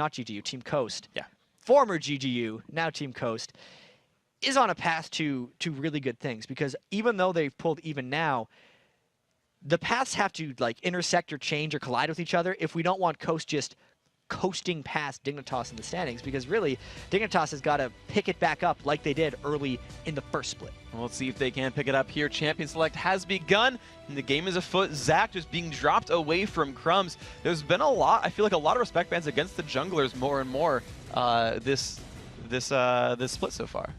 not GGU, Team Coast. Yeah. Former GGU, now Team Coast, is on a path to really good things, because even though they've pulled even now, the paths have to like intersect or change or collide with each other if we don't want Coast just coasting past Dignitas in the standings, because really Dignitas has got to pick it back up like they did early in the first split. Well, let's see if they can pick it up here. Champion Select has begun, and the game is afoot. Zach just being dropped away from Crumbs. There's been a lot, I feel like a lot of respect bans against the junglers more and more this split so far.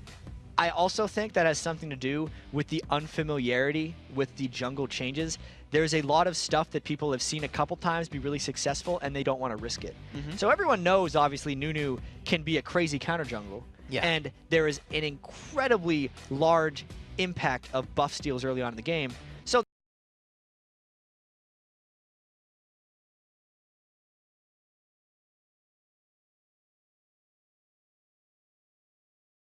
I also think that has something to do with the unfamiliarity with the jungle changes. There's a lot of stuff that people have seen a couple times be really successful, and they don't want to risk it. So everyone knows, obviously, Nunu can be a crazy counter jungle. Yeah. And there is an incredibly large impact of buff steals early on in the game. So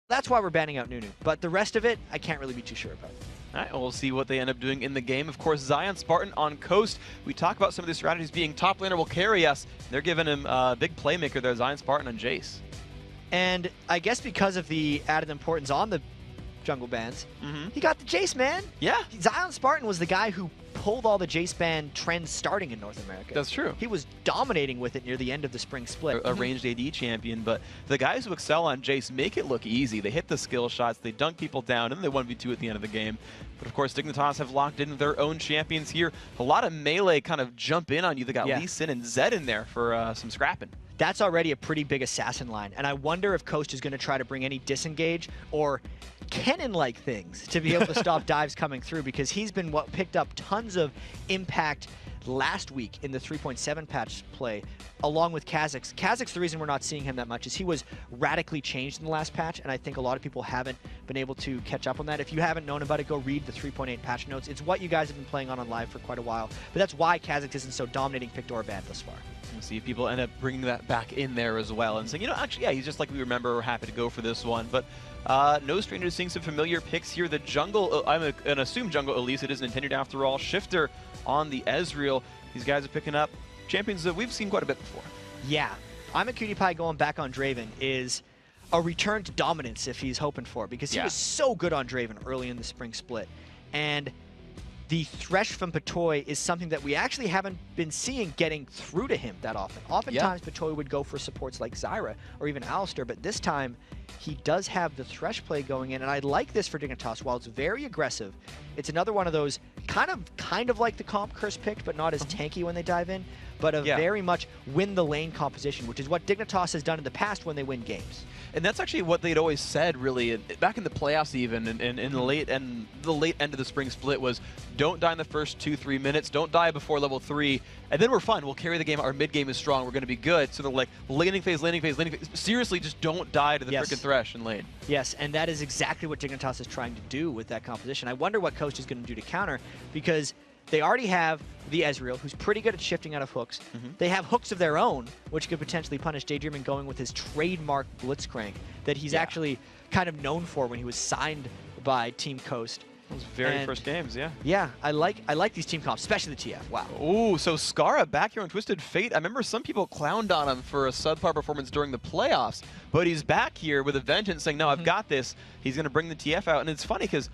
that's why we're banning out Nunu. But the rest of it, I can't really be too sure about. All right, well, we'll see what they end up doing in the game. Of course, Zion Spartan on Coast. We talk about some of the strategies being top laner will carry us. They're giving him a big playmaker there, Zion Spartan on Jace. And I guess because of the added importance on the jungle bans, he got the Jace, man. Yeah. Zion Spartan was the guy who pulled all the Jace ban trends starting in North America. That's true. He was dominating with it near the end of the spring split. A ranged AD champion, but the guys who excel on Jace make it look easy. They hit the skill shots, they dunk people down, and they 1v2 at the end of the game. But of course, Dignitas have locked in their own champions here. A lot of melee kind of jump in on you. They got Lee Sin and Zed in there for some scrapping. That's already a pretty big assassin line, and I wonder if Coast is going to try to bring any disengage or cannon-like things to be able to stop dives coming through, because he's been picked up tons of impact last week in the 3.7 patch play, along with Kha'Zix. Kha'Zix, the reason we're not seeing him that much is he was radically changed in the last patch, and I think a lot of people haven't been able to catch up on that. If you haven't known about it, go read the 3.8 patch notes. It's what you guys have been playing on live for quite a while, but that's why Kha'Zix isn't so dominating picked or banned thus far. We'll see if people end up bringing that back in there as well and saying, you know, actually, yeah, he's just like we remember. We're happy to go for this one. But no stranger to seeing some familiar picks here. The jungle, I'm an assumed jungle, at least it is Nintendo after all. Shifter on the Ezreal. These guys are picking up champions that we've seen quite a bit before. Yeah. I'm a Cutie Pie going back on Draven is a return to dominance if he's hoping for, because he was so good on Draven early in the spring split. And the Thresh from Patoy is something that we actually haven't been seeing getting through to him that often. Oftentimes, Patoy would go for supports like Zyra or even Alistar, but this time he does have the Thresh play going in, and I like this for Dignitas. While it's very aggressive, it's another one of those kind of like the comp Curse picked, but not as tanky when they dive in, but a very much win the lane composition, which is what Dignitas has done in the past when they win games. And that's actually what they'd always said, really, back in the playoffs even, in the late end of the spring split was, don't die in the first 2-3 minutes, don't die before level 3, and then we're fine. We'll carry the game. Our mid game is strong. We're going to be good. So they're like, laning phase, laning phase, laning phase. Seriously, just don't die to the frickin' Thresh in lane. Yes, and that is exactly what Dignitas is trying to do with that composition. I wonder what Coast is going to do to counter, because they already have the Ezreal, who's pretty good at shifting out of hooks. They have hooks of their own, which could potentially punish Daydreaming going with his trademark Blitzcrank that he's actually kind of known for when he was signed by Team Coast. Those very first games, Yeah, I like these team comps, especially the TF. Wow. Ooh, so Skara back here on Twisted Fate. I remember some people clowned on him for a subpar performance during the playoffs, but he's back here with a vengeance saying, no, I've got this. He's going to bring the TF out, and it's funny because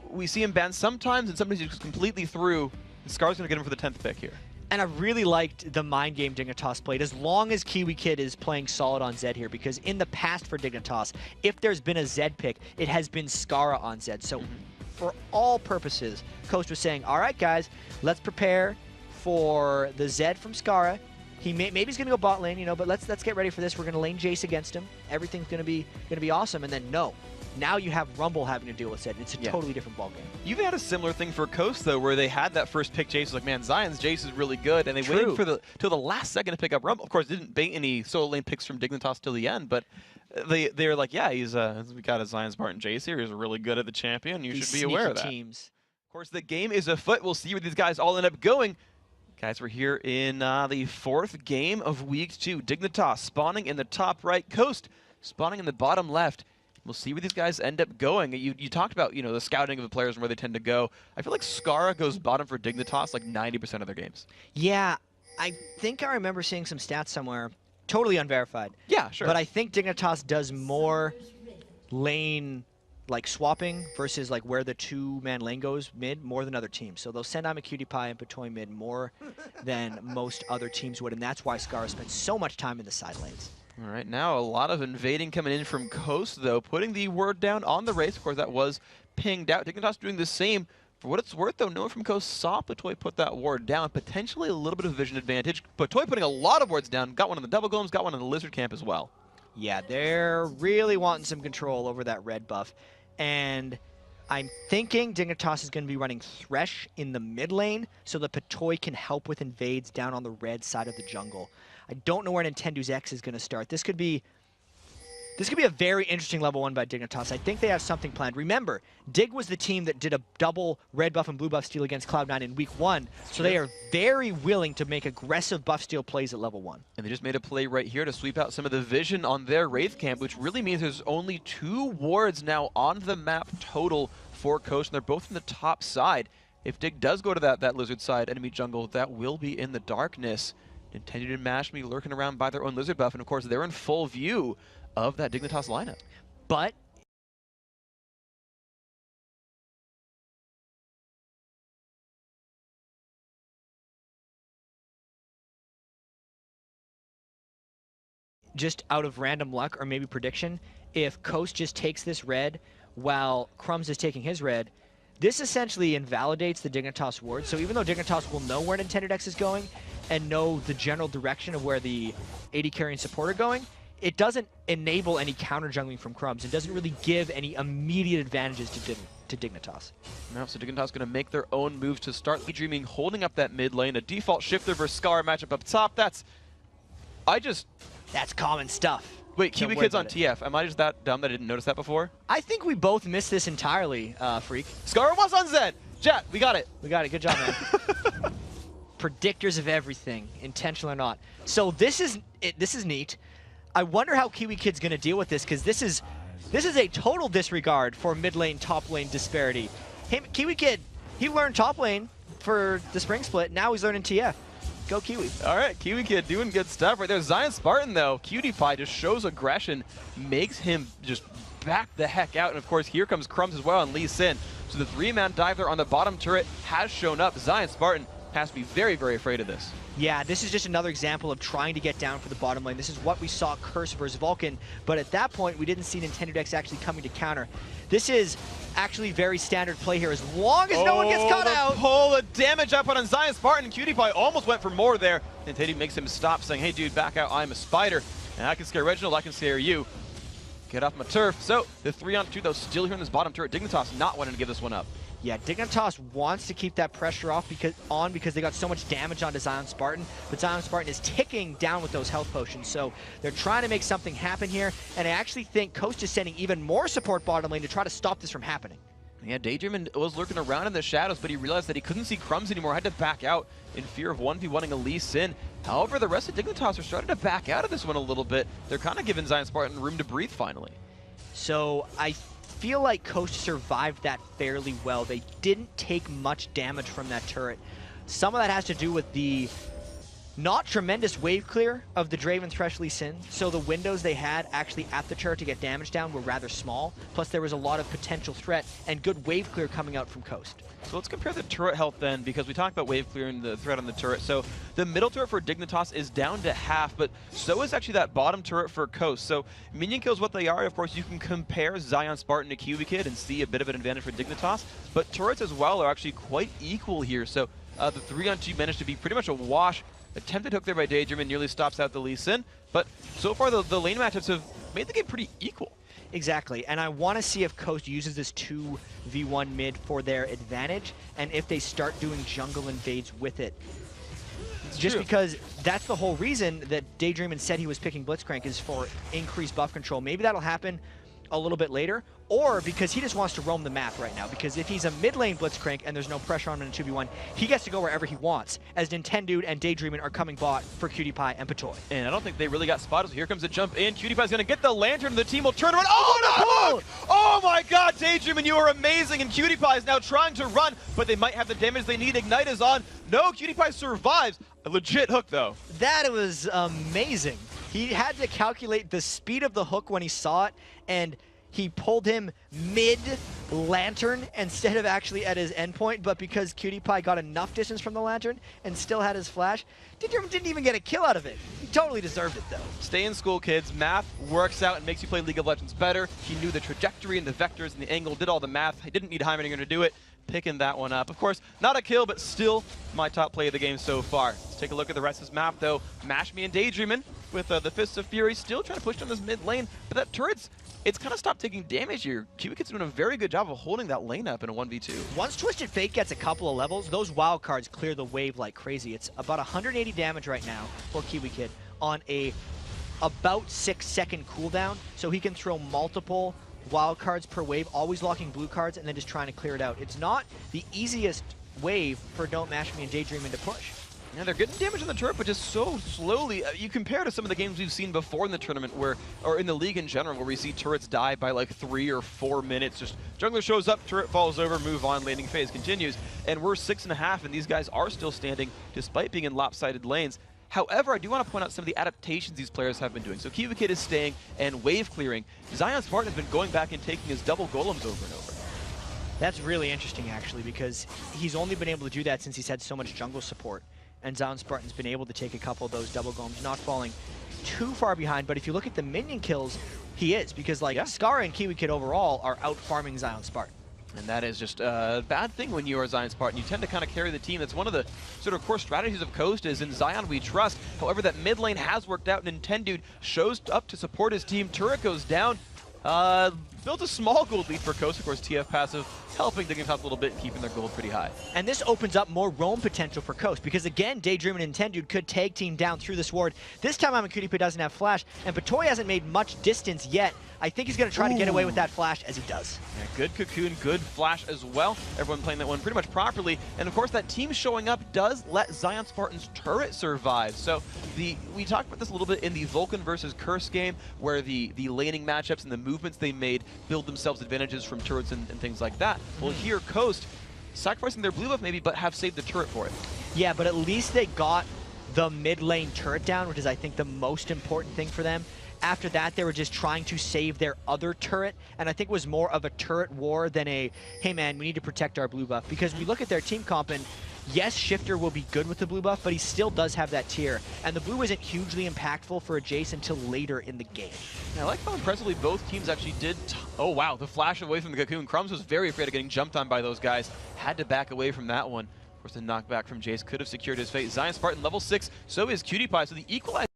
we see him banned sometimes, and sometimes he's just completely through. Scar's going to get him for the 10th pick here. And I really liked the mind game Dignitas played, as long as Kiwi Kid is playing solid on Zed here, because in the past for Dignitas, if there's been a Zed pick, it has been Skara on Zed. So for all purposes, Coast was saying, all right, guys, let's prepare for the Zed from Skara. Maybe he's gonna go bot lane, you know, but let's get ready for this. We're gonna lane Jace against him. Everything's gonna be awesome. And then no, now you have Rumble having to deal with Zed. It's a totally different ballgame. You've had a similar thing for Coast though, where they had that first pick. Jace was like, man, Zion's Jace is really good, and they waited for till the last second to pick up Rumble. Of course, didn't bait any solo lane picks from Dignitas till the end, but they were like, yeah, he's we got a Zion Spartan Jace here. He's really good at the champion. You should be aware of that. Teams. Of course, the game is afoot. We'll see where these guys all end up going. Guys, we're here in the 4th game of Week 2. Dignitas spawning in the top right, Coast spawning in the bottom left. We'll see where these guys end up going. You talked about, you know, the scouting of the players and where they tend to go. I feel like Skara goes bottom for Dignitas like 90% of their games. Yeah, I think I remember seeing some stats somewhere. totally unverified. Yeah, sure. But I think Dignitas does more lane like swapping versus like where the two-man lane goes mid more than other teams. So they'll send I'm a Cutie Pie and Patoy mid more than most other teams would, and that's why Scar spent so much time in the side lanes. All right, now a lot of invading coming in from Coast, though, putting the word down on the race. Of course, that was pinged out. Dignitas doing the same. For what it's worth, though, no one from Coast saw Patoy put that ward down. Potentially a little bit of vision advantage. Patoy putting a lot of wards down. Got one on the double golems, got one on the lizard camp as well. Yeah, they're really wanting some control over that red buff. And I'm thinking Dignitas is going to be running Thresh in the mid lane so that Patoy can help with invades down on the red side of the jungle. I don't know where Nintendo's X is going to start. This could be a very interesting level 1 by Dignitas. I think they have something planned. Remember, Dig was the team that did a double red buff and blue buff steal against Cloud9 in week 1, so they are very willing to make aggressive buff steal plays at level 1. And they just made a play right here to sweep out some of the vision on their Wraith camp, which really means there's only 2 wards now on the map total for Coast, and they're both in the top side. If Dig does go to that lizard side enemy jungle, that will be in the darkness. Nintendo and Mash be lurking around by their own lizard buff, and of course they're in full view of that Dignitas lineup. But just out of random luck or maybe prediction, if Coast just takes this red while Crumbs is taking his red, this essentially invalidates the Dignitas ward. So even though Dignitas will know where Nintendo X is going and know the general direction of where the AD carry and support are going, it doesn't enable any counter jungling from Crumbs. It doesn't really give any immediate advantages to Dignitas. Now, so Dignitas going to make their own moves to start Dreaming, holding up that mid lane. A default shifter versus Scar matchup up top. That's common stuff. Wait, Kiwi Kid's on TF. Am I just that dumb that I didn't notice that before? I think we both missed this entirely, Freak. Scar was on Zed. Jet, we got it. We got it. Good job, man. Predictors of everything, intentional or not. So this is neat. I wonder how Kiwi Kid's going to deal with this, because this is a total disregard for mid lane, top lane disparity. Kiwi Kid, he learned top lane for the spring split. Now he's learning TF. Go Kiwi. All right, Kiwi Kid doing good stuff right there. Zion Spartan, though, Cutie Pie just shows aggression, makes him just back the heck out. And, of course, here comes Crumbs as well and Lee Sin. So the 3-man dive there on the bottom turret has shown up. Zion Spartan has to be very, very afraid of this. Yeah, this is just another example of trying to get down for the bottom lane. This is what we saw Curse versus Vulcan, but at that point, we didn't see Nintendo X actually coming to counter. This is actually very standard play here, as long as no one gets caught out. Pull the damage up on Zion Spartan. Cutie Pie almost went for more there. Nintendo makes him stop, saying, hey, dude, back out. I'm a spider, and I can scare Reginald. I can scare you. Get off my turf. So the 3-on-2, though, still here in this bottom turret. Dignitas not wanting to give this one up. Yeah, Dignitas wants to keep that pressure off because they got so much damage onto Zion Spartan, but Zion Spartan is ticking down with those health potions, so they're trying to make something happen here, and I actually think Coast is sending even more support bottom lane to try to stop this from happening. Yeah, Daydream was lurking around in the shadows, but he realized that he couldn't see Crumbs anymore, had to back out in fear of 1v1ing Elise Sin. However, the rest of Dignitas are starting to back out of this one a little bit. They're kind of giving Zion Spartan room to breathe finally. So I feel like Coast survived that fairly well. They didn't take much damage from that turret. Some of that has to do with the not tremendous wave clear of the Draven Thresh Lee Sin, so the windows they had actually at the turret to get damage down were rather small, plus there was a lot of potential threat and good wave clear coming out from Coast. So let's compare the turret health then, because we talked about wave clear and the threat on the turret. So the middle turret for Dignitas is down to half, but so is actually that bottom turret for Coast. So minion kills what they are. Of course, you can compare Zion Spartan to Kiwi Kid and see a bit of an advantage for Dignitas, but turrets as well are actually quite equal here. So the 3-on-2 managed to be pretty much a wash. Attempted hook there by Daydream and nearly stops out the Lee Sin, but so far the lane matchups have made the game pretty equal. Exactly, and I want to see if Coast uses this 2v1 mid for their advantage, and if they start doing jungle invades with it. Just because that's the whole reason that Daydream said he was picking Blitzcrank is for increased buff control. Maybe that'll happen a little bit later, or because he just wants to roam the map right now, because if he's a mid lane Blitzcrank and there's no pressure on him in 2v1, he gets to go wherever he wants, as Nintendo and Daydreamin are coming bot for Cutie Pie and Patoy. And I don't think they really got spotted, so here comes a jump in. Cutie Pie's gonna get the lantern, the team will turn around. Oh, no! Oh my god, Daydreamin, you are amazing, and Cutie Pie is now trying to run, but they might have the damage they need. Ignite is on. No, Cutie Pie survives. A legit hook, though. That was amazing. He had to calculate the speed of the hook when he saw it, and he pulled him mid-lantern instead of actually at his endpoint, but because PewDiePie got enough distance from the lantern and still had his flash, didn't even get a kill out of it. He totally deserved it, though. Stay in school, kids. Math works out and makes you play League of Legends better. He knew the trajectory and the vectors and the angle, did all the math. He didn't need Heimerdinger to do it. Picking that one up. Of course, not a kill, but still my top play of the game so far. Let's take a look at the rest of this map, though. Mash Me and Daydreamin' with the Fists of Fury still trying to push down this mid lane, but that turret's it's kind of stopped taking damage here. Kiwikid's doing a very good job of holding that lane up in a 1v2. Once Twisted Fate gets a couple of levels, those wild cards clear the wave like crazy. It's about 180 damage right now for Kiwikid on a about 6-second cooldown, so he can throw multiple wild cards per wave, always locking blue cards and then just trying to clear it out. It's not the easiest wave for Don't Mash Me and Daydreamin' to push. Yeah, they're getting damage on the turret, but just so slowly. You compare to some of the games we've seen before in the tournament, or in the league in general, where we see turrets die by like 3 or 4 minutes. Just jungler shows up, turret falls over, move on, laning phase continues. And we're 6.5, and these guys are still standing despite being in lopsided lanes. However, I do want to point out some of the adaptations these players have been doing. So Kiwikid is staying and wave clearing. Zion Spartan has been going back and taking his double golems over and over. That's really interesting, actually, because he's only been able to do that since he's had so much jungle support. And Zion Spartan's been able to take a couple of those double golems, not falling too far behind. But if you look at the minion kills, he is, because like Skara and Kiwikid overall are out farming Zion Spartan. And that is just a bad thing when you are Zion Spartan. You tend to kind of carry the team. That's one of the sort of core strategies of Coast is in Zion we trust. However, that mid lane has worked out. Nintendude shows up to support his team. Turret goes down. Built a small gold lead for Coast, of course, TF passive, helping Dignitas a little bit, keeping their gold pretty high. And this opens up more roam potential for Coast, because again, Daydream and Nintendude could tag team down through this ward. This time Amakunipe doesn't have flash, and Patoy hasn't made much distance yet. I think he's going to try to get away with that flash, as he does. Yeah, good cocoon, good flash as well. Everyone playing that one pretty much properly. And of course, that team showing up does let Zion Spartan's turret survive. So we talked about this a little bit in the Vulcan versus Curse game, where the laning matchups and the movements they made build themselves advantages from turrets and things like that. Well, here, Coast, sacrificing their blue buff maybe, but have saved the turret for it. Yeah, but at least they got the mid lane turret down, which is, I think, the most important thing for them. After that, they were just trying to save their other turret, and I think it was more of a turret war than a, hey man, we need to protect our blue buff. Because we look at their team comp, and yes, Shifter will be good with the blue buff, but he still does have that tier. And the blue isn't hugely impactful for a Jace until later in the game. And I like how impressively both teams actually did. Oh wow, the flash away from the cocoon. Crumbs was very afraid of getting jumped on by those guys. Had to back away from that one. Of course, the knockback from Jace could have secured his fate. Zion Spartan level 6, so is PewDiePie. So the equalizer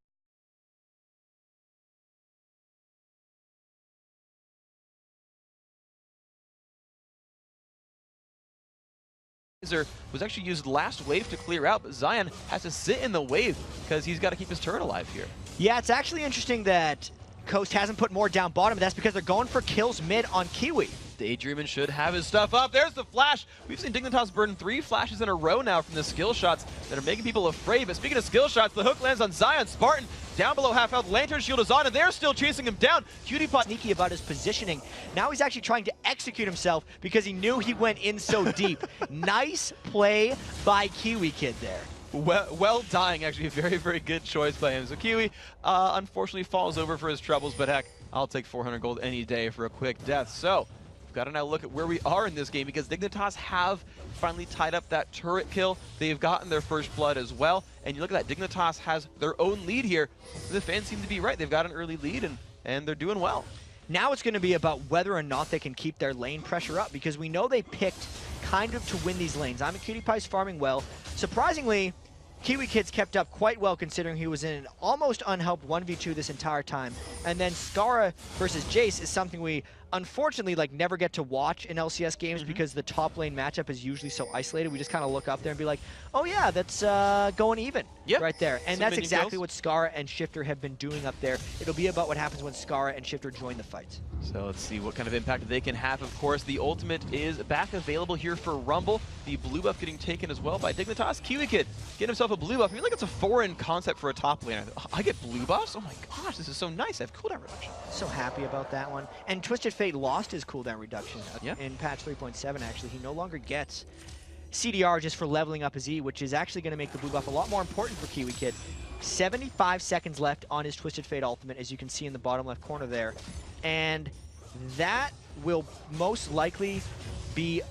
was actually used last wave to clear out, but Zion has to sit in the wave because he's got to keep his turret alive here. Yeah, it's actually interesting that Coast hasn't put more down bottom, but that's because they're going for kills mid on Kiwi. Daydreamin' should have his stuff up. There's the flash. We've seen Dignitas burn 3 flashes in a row now from the skill shots that are making people afraid. But speaking of skill shots, the hook lands on Zion Spartan. Down below half health, Lantern Shield is on, and they're still chasing him down. PewDiePie sneaky about his positioning. Now he's actually trying to execute himself because he knew he went in so deep. Nice play by Kiwikid there. Well dying, actually. A very, very good choice by him. So Kiwi, unfortunately, falls over for his troubles, but heck, I'll take 400 gold any day for a quick death. So we've got to now look at where we are in this game, because Dignitas have finally tied up that turret kill. They've gotten their first blood as well. And you look at that, Dignitas has their own lead here. The fans seem to be right. They've got an early lead, and they're doing well. Now it's going to be about whether or not they can keep their lane pressure up, because we know they picked kind of to win these lanes. PewDiePie's farming well. Surprisingly, Kiwikid's kept up quite well considering he was in an almost unhelped 1v2 this entire time. And then Skara versus Jace is something we unfortunately never get to watch in LCS games because the top lane matchup is usually so isolated. We just kind of look up there and be like, oh yeah, that's going even right there. And that's exactly what Skara and Shifter have been doing up there. It'll be about what happens when Skara and Shifter join the fight. So let's see what kind of impact they can have. Of course, the ultimate is back available here for Rumble. The blue buff getting taken as well by Dignitas. Kiwikid getting himself a blue buff. I feel like it's a foreign concept for a top laner. I get blue buffs? Oh my gosh, this is so nice. I have cooldown reduction. So happy about that one. And Twisted Fate lost his cooldown reduction in patch 3.7 actually. He no longer gets CDR just for leveling up his E, which is actually going to make the blue buff a lot more important for Kiwikid. 75 seconds left on his Twisted Fate ultimate, as you can see in the bottom left corner there. And that will most likely be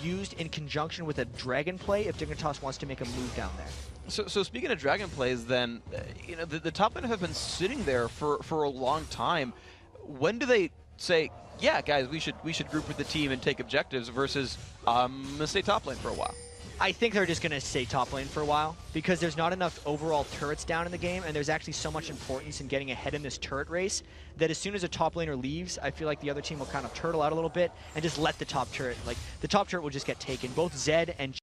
used in conjunction with a dragon play if Dignitas wants to make a move down there. So speaking of dragon plays, then, you know, the top laner have been sitting there for a long time. When do they say, yeah, guys, we should group with the team and take objectives versus let's stay top lane for a while? I think they're just going to stay top lane for a while because there's not enough overall turrets down in the game, and there's actually so much importance in getting ahead in this turret race that as soon as a top laner leaves, I feel like the other team will kind of turtle out a little bit and just let the top turret, like, the top turret will just get taken. Both Zed and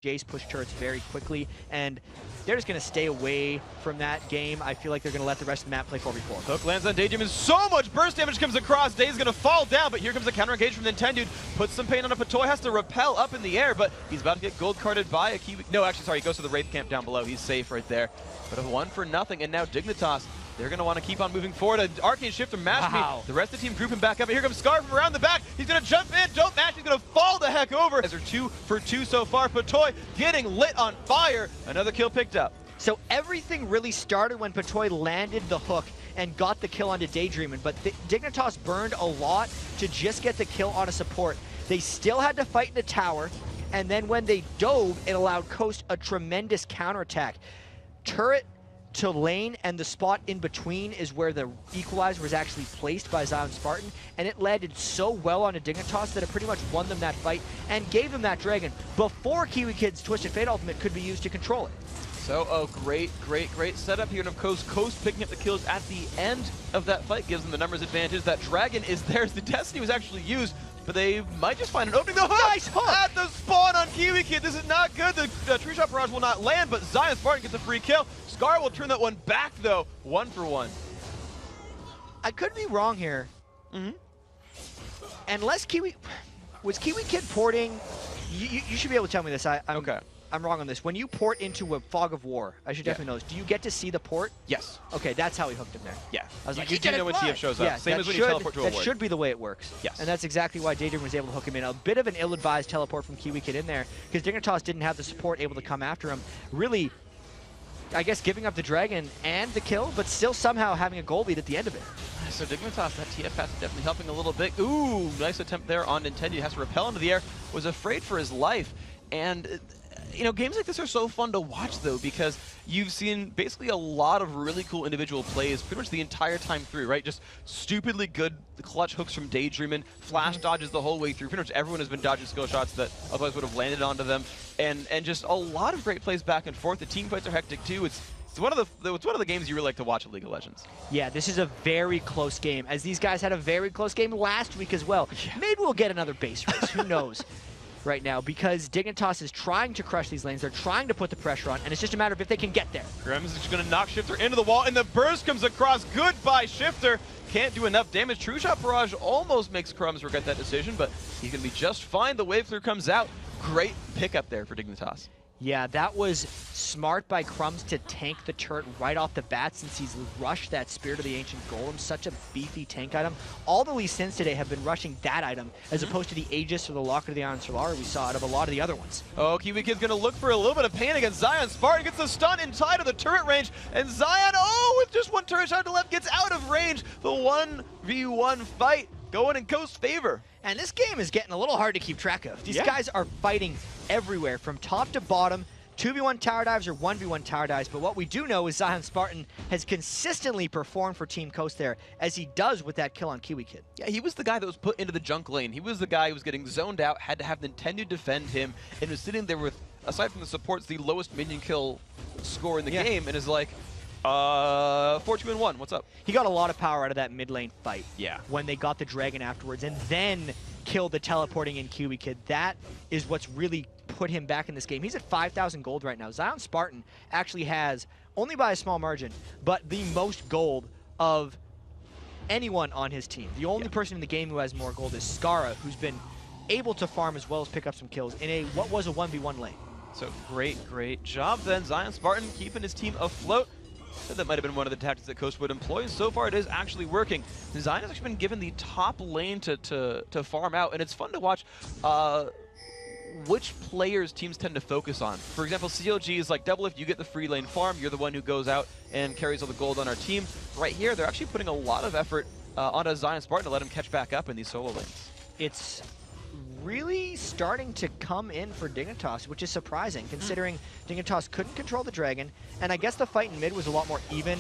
Jace push turrets very quickly, and they're just going to stay away from that game. I feel like they're going to let the rest of the map play 4v4. Hook lands on Daydream, and so much burst damage comes across. Day's going to fall down, but here comes a counter engage from Nintendo. Puts some pain on a Patoy, has to repel up in the air, but he's about to get gold carded by a Kiwi. No, actually, sorry, he goes to the Wraith camp down below. He's safe right there. But a 1-0, and now Dignitas, they're going to want to keep on moving forward. An Arcane Shifter mash me. The rest of the team grouping back up. And here comes Scar from around the back. He's going to jump in. Don't mash. He's going to fall the heck over. As they're 2 for 2 so far. Patoy getting lit on fire. Another kill picked up. So everything really started when Patoy landed the hook and got the kill onto Daydreamin', but Dignitas burned a lot to just get the kill on a support. They still had to fight in the tower, and then when they dove, it allowed Coast a tremendous counterattack. Turret to lane, and the spot in between is where the equalizer was actually placed by Zion Spartan, and it landed so well on a Dignitas that it pretty much won them that fight and gave them that dragon before Kiwi Kid's Twisted Fate ultimate could be used to control it. So, oh, great setup here, and of course, Coast picking up the kills at the end of that fight gives them the numbers advantage. That dragon is theirs. The Destiny was actually used, but they might just find an opening. The hook! Nice hook! At the spawn on Kiwi Kid. This is not good. The Tree Shot Barrage will not land, but Zion Spartan gets a free kill. Scar will turn that one back, though. 1 for 1. I could be wrong here. Unless was Kiwi Kid porting? You should be able to tell me this. I'm wrong on this. When you port into a Fog of War, I should definitely know this. Do you get to see the port? Yes. Okay, that's how he hooked him there. Yeah. I was like, you do know when TF shows up. Yeah, Same as when you teleport to a ward. That should be the way it works. Yes. And that's exactly why Daydream was able to hook him in. A bit of an ill-advised teleport from Kiwi Kid in there, because Dignitas didn't have the support able to come after him. Really, I guess, giving up the dragon and the kill, but still somehow having a goal lead at the end of it. So Dignitas, that TF pass is definitely helping a little bit. Ooh, nice attempt there on Nintendo. He has to repel into the air. Was afraid for his life. And you know, games like this are so fun to watch, though, because you've seen basically a lot of really cool individual plays pretty much the entire time through, right? Just stupidly good clutch hooks from Daydreamin', flash dodges the whole way through. Pretty much everyone has been dodging skill shots that otherwise would have landed onto them, and just a lot of great plays back and forth. The team fights are hectic, too. It's one of the games you really like to watch at League of Legends. Yeah, this is a very close game, as these guys had a very close game last week as well. Yeah. Maybe we'll get another base race. Who knows? Right now, because Dignitas is trying to crush these lanes. They're trying to put the pressure on, and it's just a matter of if they can get there. Grims is just going to knock Shifter into the wall, and the burst comes across. Goodbye, Shifter. Can't do enough damage. True Shot Barrage almost makes Crumbs regret that decision, but he's going to be just fine. The wave through comes out. Great pickup there for Dignitas. Yeah, that was smart by Crumbs to tank the turret right off the bat, since he's rushed that Spirit of the Ancient Golem, such a beefy tank item. All the Lee Sins today have been rushing that item, as opposed to the Aegis or the Locket of the Iron Solar we saw out of a lot of the other ones. Oh, Kiwi Kid's gonna look for a little bit of pain against Zion. Spartan gets the stun inside of the turret range, and Zion, oh, with just one turret shot to the left, gets out of range. The 1v1 fight going in Coast's favor. And this game is getting a little hard to keep track of. These guys are fighting everywhere, from top to bottom. 2v1 tower dives or 1v1 tower dives, but what we do know is Zion Spartan has consistently performed for Team Coast there, as he does with that kill on Kiwi Kid. Yeah, he was the guy that was put into the junk lane. He was the guy who was getting zoned out, had to have Nintendo defend him, and was sitting there with, aside from the supports, the lowest minion kill score in the game, and is like, 4-2-1, what's up? He got a lot of power out of that mid lane fight. Yeah. When they got the dragon afterwards, and then killed the teleporting in Kiwi Kid. That is what's really put him back in this game. He's at 5,000 gold right now. Zion Spartan actually has, only by a small margin, but the most gold of anyone on his team. The only person in the game who has more gold is Skara, who's been able to farm as well as pick up some kills in what was a 1v1 lane. So great job then. Zion Spartan keeping his team afloat. Said that might have been one of the tactics that Coast would employ. So far it is actually working. Zion has actually been given the top lane to farm out, and it's fun to watch which players teams tend to focus on. For example, CLG is like, double if you get the free lane farm, you're the one who goes out and carries all the gold on our team. Right here, they're actually putting a lot of effort onto Zion Spartan to let him catch back up in these solo lanes. It's really starting to come in for Dignitas, which is surprising, considering Dignitas couldn't control the dragon, and I guess the fight in mid was a lot more even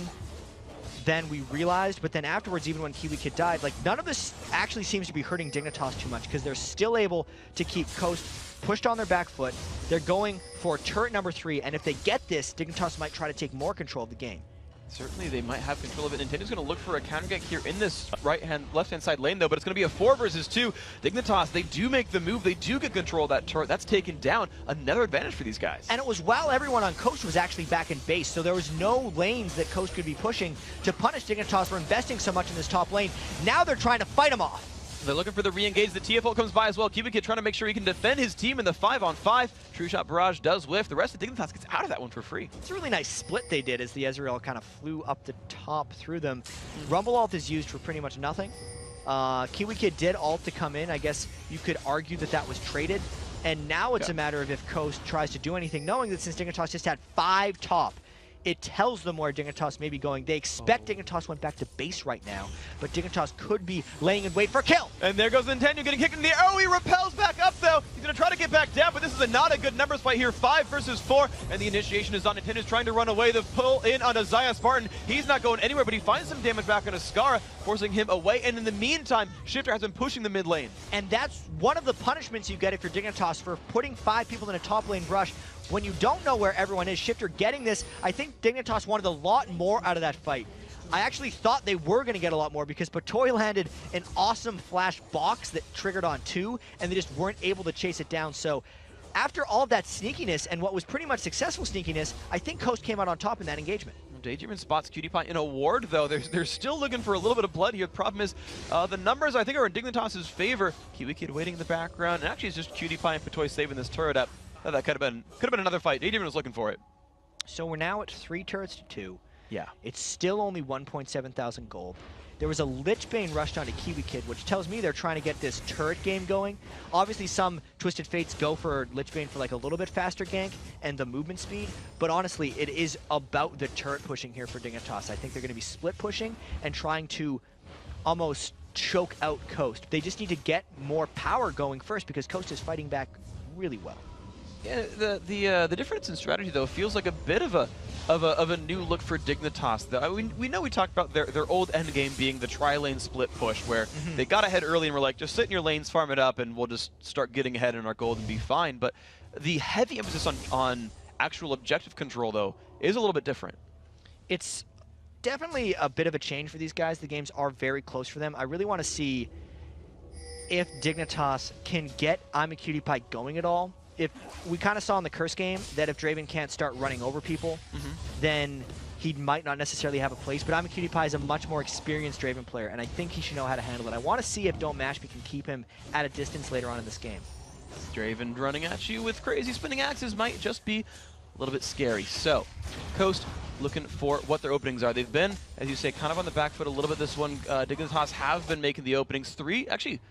than we realized, but then afterwards, even when Kiwi Kid died, like, none of this actually seems to be hurting Dignitas too much, because they're still able to keep Coast pushed on their back foot. They're going for turret number 3, and if they get this, Dignitas might try to take more control of the game. Certainly, they might have control of it. Nintendo's going to look for a counter gank here in this left-hand side lane, though, but it's going to be a 4 versus 2. Dignitas, they do make the move. They do get control of that turret. That's taken down. Another advantage for these guys. And it was while everyone on Coast was actually back in base, so there was no lanes that Coast could be pushing to punish Dignitas for investing so much in this top lane. Now they're trying to fight him off. They're looking for the re-engage. The TFO comes by as well. Kiwi Kid trying to make sure he can defend his team in the 5-on-5. True Shot Barrage does whiff. The rest of Dignitas gets out of that one for free. It's a really nice split they did as the Ezreal kind of flew up the top through them. Rumble ult is used for pretty much nothing. Kiwi Kid did ult to come in. I guess you could argue that that was traded. And now it's a matter of if Coast tries to do anything, knowing that since Dignitas just had 5 top, it tells them where Dignitas may be going. They expect Dignitas went back to base right now, but Dignitas could be laying in wait for a kill. And there goes Nintendo getting kicked in the air. Oh, he repels back up, though. He's going to try to get back down, but this is not a good numbers fight here. 5 versus 4, and the initiation is on. Nintendo's trying to run away. The pull in on a Zion Spartan. He's not going anywhere, but he finds some damage back on a Skara, forcing him away. And in the meantime, Shifter has been pushing the mid lane. And that's one of the punishments you get if you're Dignitas for putting 5 people in a top lane brush. When you don't know where everyone is, Shifter getting this, I think Dignitas wanted a lot more out of that fight. I actually thought they were going to get a lot more because Patoy landed an awesome flash box that triggered on 2, and they just weren't able to chase it down. So after all of that sneakiness and what was pretty much successful sneakiness, I think Coast came out on top in that engagement. Daydream spots Cutie Pie in a ward, though. They're still looking for a little bit of blood here. The problem is the numbers, I think, are in Dignitas' favor. Kiwi Kid waiting in the background, and actually it's just Cutie Pie and Patoy saving this turret up. That could have been another fight. Daydream was looking for it. So we're now at 3 turrets to 2. Yeah. It's still only 1.7 thousand gold. There was a Lich Bane rushed onto Kiwi Kid, which tells me they're trying to get this turret game going. Obviously, some Twisted Fates go for Lich Bane for like a little bit faster gank and the movement speed, but honestly, it is about the turret pushing here for Dignitas. I think they're going to be split pushing and trying to almost choke out Coast. They just need to get more power going first because Coast is fighting back really well. Yeah, the difference in strategy, though, feels like a bit of a new look for Dignitas. We know we talked about their old end game being the tri-lane split push, where they got ahead early and were like, just sit in your lanes, farm it up, and we'll just start getting ahead in our gold and be fine. But the heavy emphasis on actual objective control, though, is a little bit different. It's definitely a bit of a change for these guys. The games are very close for them. I really want to see if Dignitas can get I'm a Cutie Pie going at all. If we kind of saw in the Curse game that if Draven can't start running over people, then he might not necessarily have a place. But I'm a Cutie Pie is a much more experienced Draven player, and I think he should know how to handle it. I want to see if Don't Mash Me can keep him at a distance later on in this game. Draven running at you with crazy spinning axes might just be a little bit scary. So, Coast looking for what their openings are. They've been, as you say, kind of on the back foot a little bit this one. Dignitas have been making the openings. 3, actually,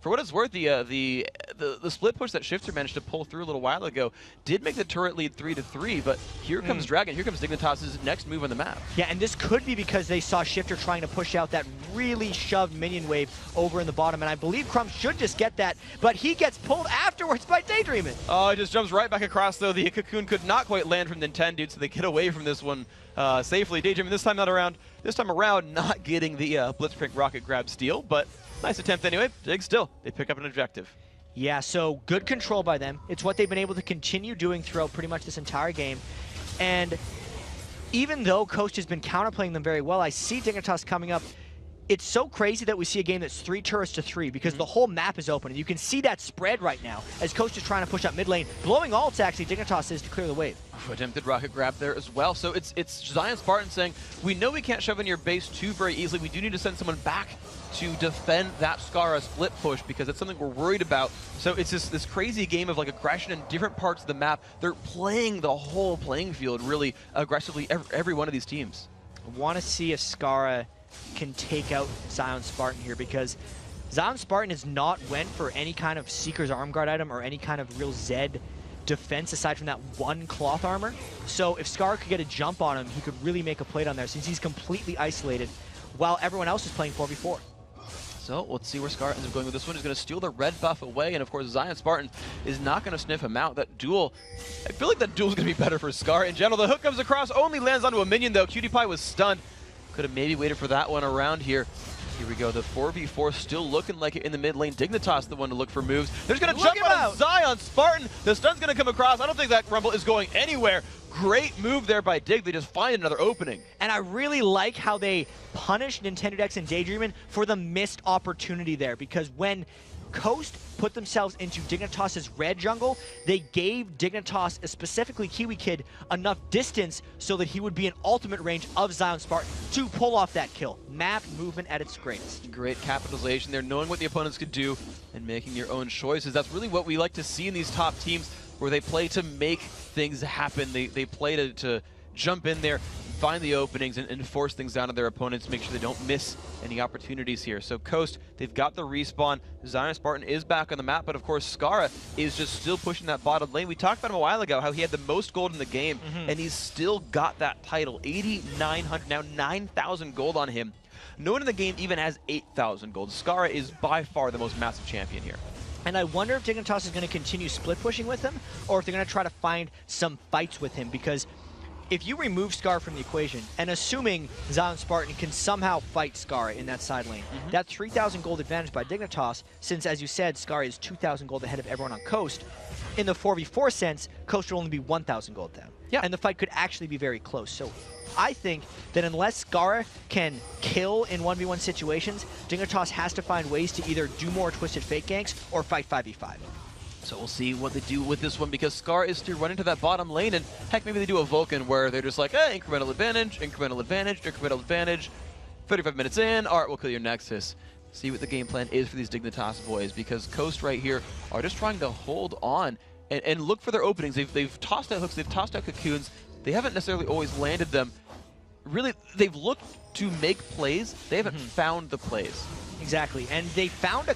for what it's worth, the split push that Shifter managed to pull through a little while ago did make the turret lead 3-3, but here comes Dragon. Here comes Dignitas' next move on the map. Yeah, and this could be because they saw Shifter trying to push out that really shoved minion wave over in the bottom, and I believe Crumb should just get that, but he gets pulled afterwards by Daydreaming. Oh, it just jumps right back across, though. The cocoon could not quite land from Nintendo, so they get away from this one safely. Daydreaming this time around not getting the Blitzcrank rocket grab steal, but nice attempt anyway. Dig still. They pick up an objective. Yeah, so good control by them. It's what they've been able to continue doing throughout pretty much this entire game. And even though Coast has been counterplaying them very well, I see Dignitas coming up it's so crazy that we see a game that's 3 turrets to 3 because the whole map is open. And you can see that spread right now as Coast is trying to push up mid lane. Blowing ults, actually, Dignitas is to clear the wave. Attempted rocket grab there as well. So it's Zion Spartan saying, we know we can't shove in your base too very easily. We do need to send someone back to defend that Skara split push because it's something we're worried about. So it's this crazy game of like aggression in different parts of the map. They're playing the whole playing field really aggressively, every one of these teams. I want to see if Skara can take out Zion Spartan here because Zion Spartan has not went for any kind of Seeker's Arm Guard item or any kind of real Zed defense aside from that one cloth armor. So if Skara could get a jump on him, he could really make a play down there since he's completely isolated while everyone else is playing 4v4. So let's see where Skara ends up going with this one. He's going to steal the red buff away, and of course Zion Spartan is not going to sniff him out. That duel, I feel like that duel is going to be better for Skara in general. The hook comes across, only lands onto a minion though. Cutie Pie was stunned. Could have maybe waited for that one around here. Here we go, the 4v4 still looking like it in the mid lane. Dignitas the one to look for moves. There's going to jump on Zion Spartan. The stun's going to come across. I don't think that Rumble is going anywhere. Great move there by Dig. They just find another opening. And I really like how they punished Nintendo Dex and Daydreamin for the missed opportunity there because when Coast put themselves into Dignitas' red jungle, they gave Dignitas, specifically Kiwi Kid, enough distance so that he would be in ultimate range of Zion Spartan to pull off that kill. Map movement at its greatest. Great capitalization there, knowing what the opponents could do and making your own choices. That's really what we like to see in these top teams where they play to make things happen. They play to jump in there, find the openings, and force things down to their opponents, make sure they don't miss any opportunities here. So Coast, they've got the respawn. Zion Spartan is back on the map, but of course Skara is just still pushing that bottom lane. We talked about him a while ago, how he had the most gold in the game, and he's still got that title. 8,900, now 9,000 gold on him. No one in the game even has 8,000 gold. Skara is by far the most massive champion here. And I wonder if Dignitas is going to continue split pushing with him, or if they're going to try to find some fights with him, because if you remove Skara from the equation, and assuming Zion Spartan can somehow fight Skara in that side lane, that 3,000 gold advantage by Dignitas, since, as you said, Skara is 2,000 gold ahead of everyone on Coast, in the 4v4 sense, Coast will only be 1,000 gold down. Yeah. And the fight could actually be very close. So I think that unless Skara can kill in 1v1 situations, Dignitas has to find ways to either do more Twisted Fate ganks or fight 5v5. So we'll see what they do with this one because Skara is to run into that bottom lane, and heck, maybe they do a Vulcan where they're just like, incremental advantage, incremental advantage, incremental advantage. 35 minutes in, all right, we'll kill your Nexus. See what the game plan is for these Dignitas boys because Coast right here are just trying to hold on and look for their openings. They've tossed out hooks, they've tossed out cocoons. They haven't necessarily always landed them. Really, they've looked to make plays. They haven't found the plays. Exactly, and they found a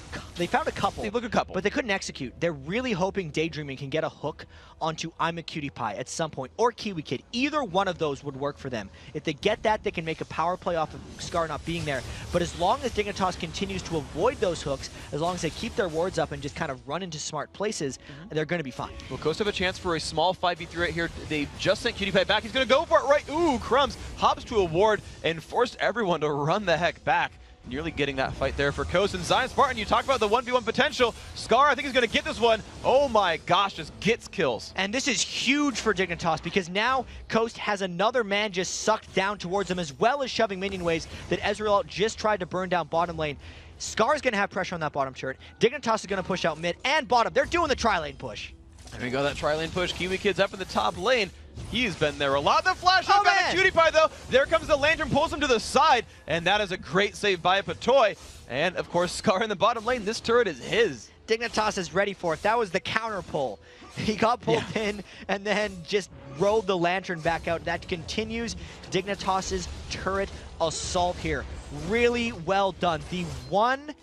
couple. They look a couple, but they couldn't execute. They're really hoping Daydreaming can get a hook onto I'm a Cutie Pie at some point, or Kiwi Kid. Either one of those would work for them. If they get that, they can make a power play off of Skara not being there. But as long as Dignitas continues to avoid those hooks, as long as they keep their wards up and just kind of run into smart places, they're going to be fine. Well, Coast have a chance for a small 5v3 right here. They just sent Cutie Pie back. He's going to go for it right. Ooh, Crumbs hops to a ward and forced everyone to run the heck back. Nearly getting that fight there for Coast. And Zion Spartan, you talk about the 1v1 potential. Skara, I think, is going to get this one. Oh my gosh, just gets kills. And this is huge for Dignitas because now Coast has another man just sucked down towards him, as well as shoving minion waves that Ezreal just tried to burn down bottom lane. Skara's going to have pressure on that bottom turret. Dignitas is going to push out mid and bottom. They're doing the tri-lane push. There we go, that tri-lane push. Kiwi Kid's up in the top lane. He's been there a lot. The flash up on Cutie Pie, though. There comes the Lantern, pulls him to the side, and that is a great save by Patoy. And, of course, Skara in the bottom lane. This turret is his. Dignitas is ready for it. That was the counter pull. He got pulled in and then just rode the Lantern back out. That continues Dignitas' turret assault here. Really well done. The one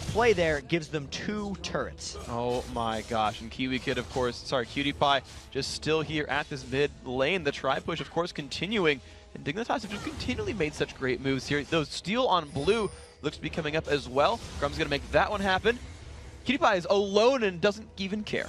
play there gives them 2 turrets. Oh my gosh, and Kiwi Kid, of course, sorry, Cutie Pie, just still here at this mid lane. The tri-push, of course, continuing. And Dignitas have just continually made such great moves here. Though Steel on blue looks to be coming up as well. Grum's going to make that one happen. Cutie Pie is alone and doesn't even care.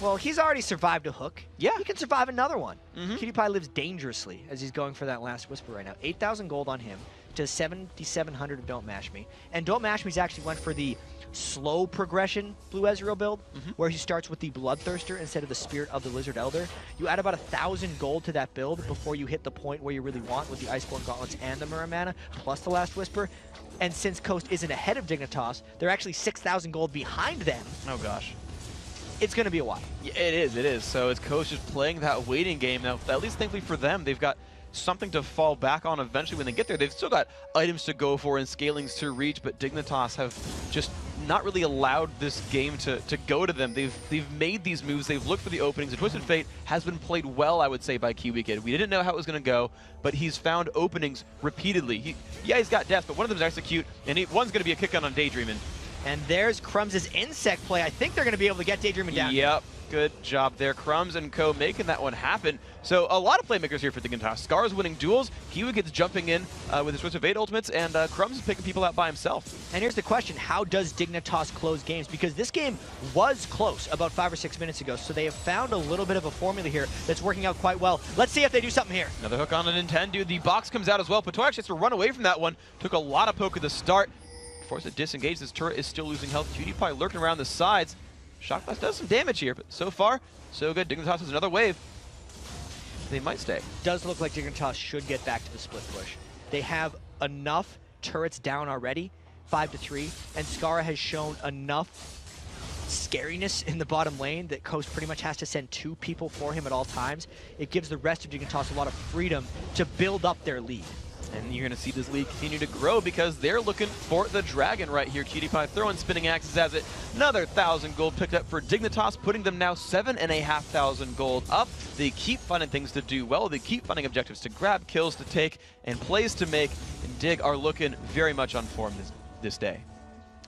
Well, he's already survived a hook. Yeah. He can survive another one. Cutie Pie lives dangerously as he's going for that last whisper right now. 8,000 gold on him to 7,700 of Don't Mash Me. And Don't Mash Me's actually went for the slow progression Blue Ezreal build, where he starts with the Bloodthirster instead of the Spirit of the Lizard Elder. You add about 1,000 gold to that build before you hit the point where you really want with the Iceborne Gauntlets and the Mirror Mana, plus the Last Whisper. And since Coast isn't ahead of Dignitas, they're actually 6,000 gold behind them. Oh gosh. It's going to be a while. Yeah, it is. So it's Coast just playing that waiting game. Now, at least thankfully for them, they've got something to fall back on eventually when they get there. They've still got items to go for and scalings to reach, but Dignitas have just not really allowed this game to go to them. They've made these moves, they've looked for the openings, and Twisted Fate has been played well, I would say, by Kiwi Kid. We didn't know how it was going to go, but he's found openings repeatedly. He's got death, but one of them is execute, and one's going to be a kick out on Daydreamin'. And there's Crumbs' insect play. I think they're going to be able to get Daydreamin' down. Yep. Good job there. Crumbs and co making that one happen. So a lot of playmakers here for Dignitas. Scar's winning duels. Kiwi Kid's jumping in with his Twisted Fate ultimates, and Crumbs is picking people out by himself. And here's the question. How does Dignitas close games? Because this game was close about 5 or 6 minutes ago, so they have found a little bit of a formula here that's working out quite well. Let's see if they do something here. Another hook on a Nintendo. The box comes out as well. Patoy actually has to run away from that one. Took a lot of poke at the start. Forced to disengage. This turret is still losing health. PewDiePie lurking around the sides. Shock Blast does some damage here, but so far, so good. Dignitas has another wave. They might stay. Does look like Dignitas should get back to the split push. They have enough turrets down already, 5-3, and Skara has shown enough scariness in the bottom lane that Coast pretty much has to send 2 people for him at all times. It gives the rest of Dignitas a lot of freedom to build up their lead. And you're going to see this lead continue to grow because they're looking for the dragon right here. PewDiePie throwing spinning axes as it. Another 1,000 gold picked up for Dignitas, putting them now 7,500 gold up. They keep finding things to do well. They keep finding objectives to grab, kills to take, and plays to make. And Dig are looking very much on form this day.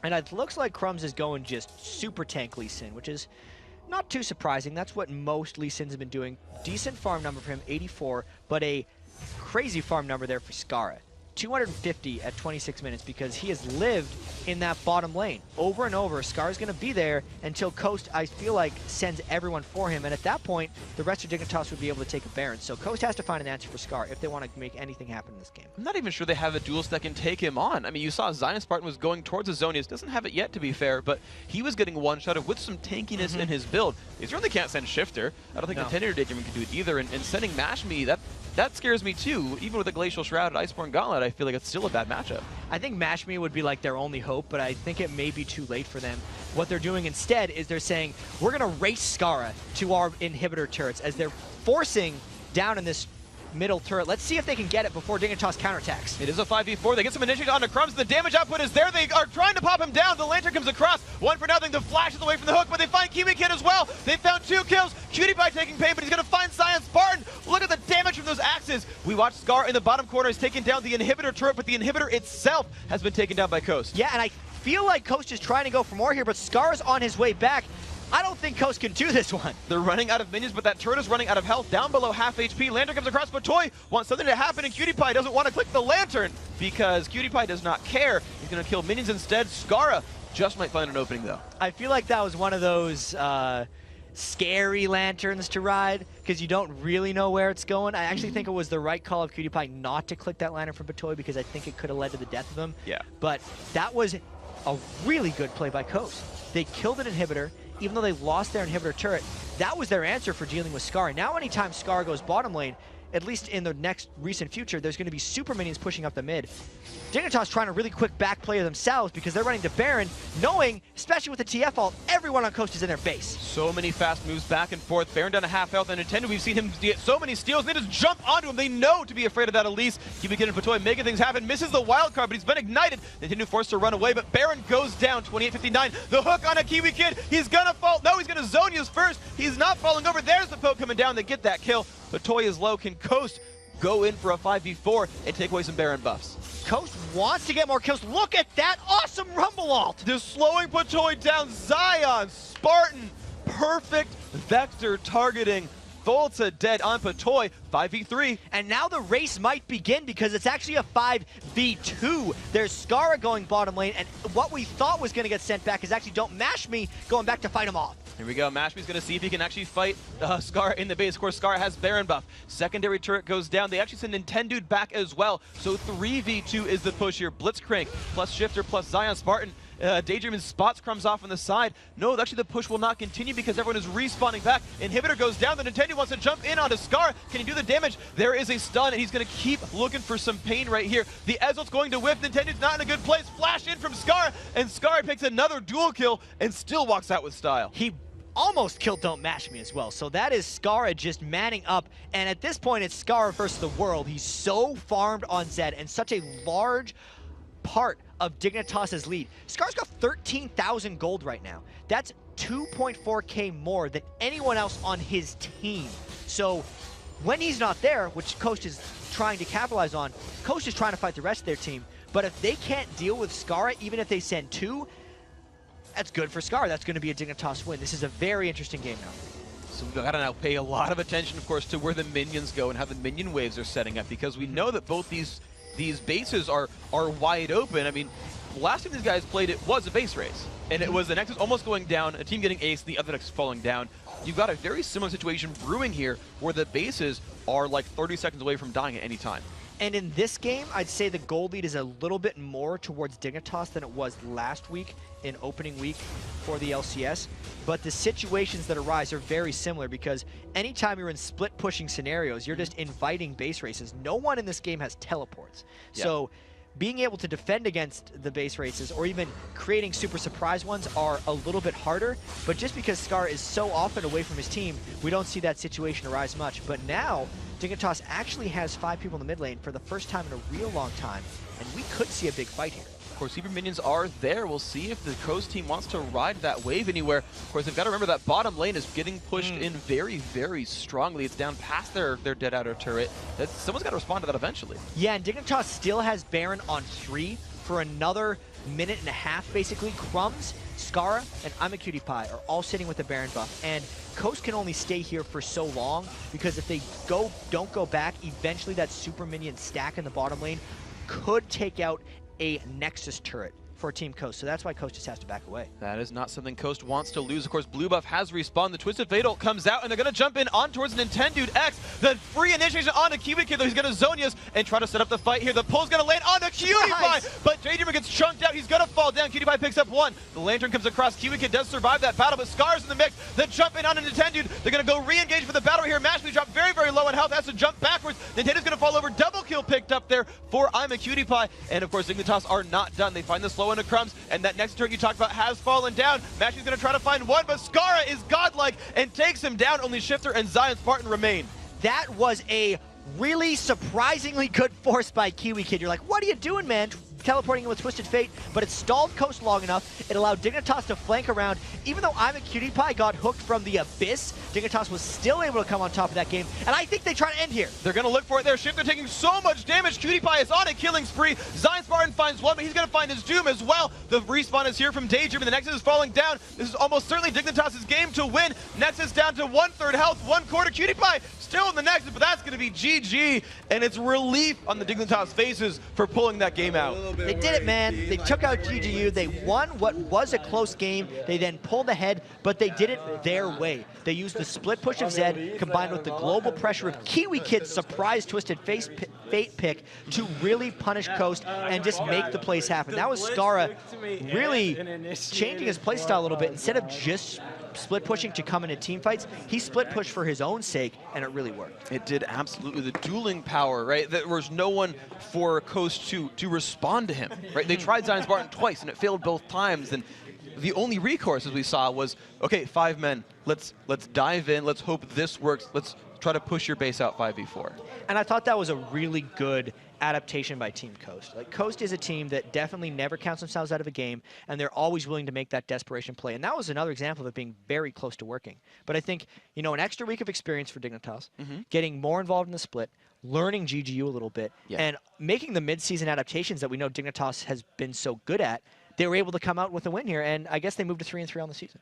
And it looks like Crumbs is going just super tank Lee Sin, which is not too surprising. That's what most Lee Sins have been doing. Decent farm number for him, 84, but a crazy farm number there for Skara. 250 at 26 minutes because he has lived in that bottom lane over and over. Skara's going to be there until Coast, I feel like, sends everyone for him. And at that point, the rest of Dignitas would be able to take a Baron. So Coast has to find an answer for Skara if they want to make anything happen in this game. I'm not even sure they have a duelist that can take him on. I mean, you saw Zion Spartan was going towards Azonius. Doesn't have it yet, to be fair, but he was getting one-shotted with some tankiness in his build. He certainly can't send Shifter. I don't think Contender Daydreamin can do it either. And sending Mash Me, that scares me too. Even with a Glacial Shroud and Iceborne Gauntlet, I feel like it's still a bad matchup. I think Mash Me would be like their only hope, but I think it may be too late for them. What they're doing instead is they're saying, we're going to race Skara to our inhibitor turrets as they're forcing down in this middle turret. Let's see if they can get it before Dignitas counterattacks. It is a 5v4. They get some initiative onto Crumbs. The damage output is there. They are trying to pop him down. The Lantern comes across. 1-0. The flash is away from the hook, but they find Kiwi Kid as well. They found 2 kills. PewDiePie taking pain, but he's going to find Zion Spartan. Look at the damage from those axes. We watch Scar in the bottom corner is taking down the inhibitor turret, but the inhibitor itself has been taken down by Coast. Yeah, and I feel like Coast is trying to go for more here, but Scar's on his way back. I don't think Coast can do this one. They're running out of minions, but that turret is running out of health, down below half HP. Lantern comes across, but Toy wants something to happen, and PewDiePie doesn't want to click the Lantern because PewDiePie does not care. He's going to kill minions instead. Skara just might find an opening, though. I feel like that was one of those scary lanterns to ride because you don't really know where it's going. I actually think it was the right call of PewDiePie not to click that lantern for Batoy because I think it could have led to the death of him. Yeah. But that was a really good play by Coast. They killed an inhibitor. Even though they lost their inhibitor turret, that was their answer for dealing with Scar. Now anytime Scar goes bottom lane, at least in the next recent future, there's going to be super minions pushing up the mid. Dignitas trying a really quick back play themselves because they're running to Baron, knowing, especially with the TF ult, everyone on Coast is in their base. So many fast moves back and forth. Baron down to half health, and Nintendo, we've seen him get so many steals, and they just jump onto him. They know to be afraid of that Elise. Kiwi Kid and Patoy making things happen. Misses the wild card, but he's been ignited. Nintendo forced to run away, but Baron goes down, 28-59. The hook on a Kiwi Kid. He's gonna fall. No, he's gonna Zonia's first. He's not falling over. There's the poke coming down. They get that kill. Patoy is low. Can Coast go in for a 5v4 and take away some Baron buffs? Coast wants to get more kills. Look at that awesome Rumble ult. Just slowing Patoy down. Zion Spartan, perfect vector targeting. Volta dead on Patoy, 5v3. And now the race might begin because it's actually a 5v2. There's Skara going bottom lane, and what we thought was going to get sent back is actually Don't Mash Me going back to fight him off. Here we go. Mashme's going to see if he can actually fight Skara in the base. Of course, Skara has Baron buff. Secondary turret goes down. They actually send Nintendo back as well. So 3v2 is the push here. Blitzcrank plus Shifter plus Zion Spartan. Daydream spots Crumbs off on the side. No, actually the push will not continue because everyone is respawning back. Inhibitor goes down. The Nintendo wants to jump in onto Scar. Can he do the damage? There is a stun, and he's going to keep looking for some pain right here. The Ezreal's going to whip. Nintendo's not in a good place. Flash in from Scar, and Scar picks another dual kill and still walks out with style. He almost killed Don't Mash Me as well. So that is Scara just manning up. And at this point, it's Scara versus the world. He's so farmed on Zed and such a large part of Dignitas' lead. Scar's got 13,000 gold right now. That's 2.4K more than anyone else on his team. So when he's not there, which Coast is trying to capitalize on, Coast is trying to fight the rest of their team. But if they can't deal with Scara, even if they send 2, that's good for Scar. That's going to be a Dignitas win. This is a very interesting game now. So we've got to now pay a lot of attention, of course, to where the minions go and how the minion waves are setting up, because we know that both these bases are wide open. I mean, last time these guys played, it was a base race, and it was the Nexus almost going down, a team getting ace, the other Nexus falling down. You've got a very similar situation brewing here, where the bases are like 30 seconds away from dying at any time. And in this game, I'd say the gold lead is a little bit more towards Dignitas than it was last week in opening week for the LCS. But the situations that arise are very similar, because anytime you're in split pushing scenarios, you're just inviting base races. No one in this game has teleports. Yep. So being able to defend against the base races or even creating super surprise ones are a little bit harder. But just because Scar is so often away from his team, we don't see that situation arise much. But now, Dignitas actually has 5 people in the mid lane for the first time in a real long time, and we could see a big fight here. Of course, Super Minions are there. We'll see if the Coast team wants to ride that wave anywhere. Of course, they've got to remember that bottom lane is getting pushed in very, very strongly. It's down past their dead outer turret. Someone's got to respond to that eventually. Yeah, and Dignitas still has Baron on 3 for another minute and a half, basically. Crumbs, Scara, and I'm a Cutie Pie are all sitting with the Baron buff. And Coast can only stay here for so long, because if they don't go back, eventually that super minion stack in the bottom lane could take out a Nexus turret for Team Coast. So that's why Coast just has to back away. That is not something Coast wants to lose. Of course, Blue Buff has respawned. The Twisted Fatal comes out, and they're going to jump in on towards Nintendo X. The free initiation onto Kiwi Kid, though he's going to Zonius and try to set up the fight here. The pull's going to land onto Cutie Pie, but Daydreamer gets chunked out. He's going to fall down. Cutie Pie picks up 1. The Lantern comes across. Kiwi Kid does survive that battle, but Scar's in the mix. The jump in onto Nintendo. They're going to go re-engage for the battle here. Mashly dropped very, very low in health. Has to jump backwards. Nintendo's going to fall over. Double kill picked up there for I'm a Cutie Pie. And of course, Dignitas are not done. They find the slow into Crumbs, and that next turret you talked about has fallen down. Mashly's going to try to find 1, but Scara is godlike and takes him down. Only Shifter and Zion Spartan remain. That was a really surprisingly good force by Kiwi Kid. You're like, what are you doing, man? Teleporting in with Twisted Fate, but it stalled Coast long enough. It allowed Dignitas to flank around. Even though I'm a Cutie Pie got hooked from the Abyss, Dignitas was still able to come on top of that game, and I think they try to end here. They're going to look for it there. Shifter taking so much damage. Cutie Pie is on a killing spree. Zion Spartan finds 1, but he's going to find his doom as well. The respawn is here from Daydream, and the Nexus is falling down. This is almost certainly Dignitas' game to win. Nexus down to 1/3 health, 1/4. Cutie Pie still in the Nexus, but that's going to be GG, and it's relief on the Dignitas faces for pulling that game out. They did it, man. They took out GGU. They won what was a close game. They then pulled ahead, but they did it their way. They used the split push of Zed combined with the global pressure of Kiwi Kid's surprise Twisted Fate pick to really punish Coast and just make the plays happen. That was Scara really changing his playstyle a little bit. Instead of just split pushing to come into team fights, he split pushed for his own sake, and it really worked. It did absolutely. The dueling power, right? There was no one for Coast to respond to him, right? They tried Zion Spartan twice, and it failed both times. And the only recourse, as we saw, was, okay, 5 men. Let's dive in. Let's hope this works. Let's try to push your base out 5v4. And I thought that was a really good adaptation by Team Coast. Like, Coast is a team that definitely never counts themselves out of a game, and they're always willing to make that desperation play. And that was another example of it being very close to working. But I think, you know, an extra week of experience for Dignitas, getting more involved in the split, learning GGU a little bit, and making the mid-season adaptations that we know Dignitas has been so good at, they were able to come out with a win here, and I guess they moved to 3-3 on the season.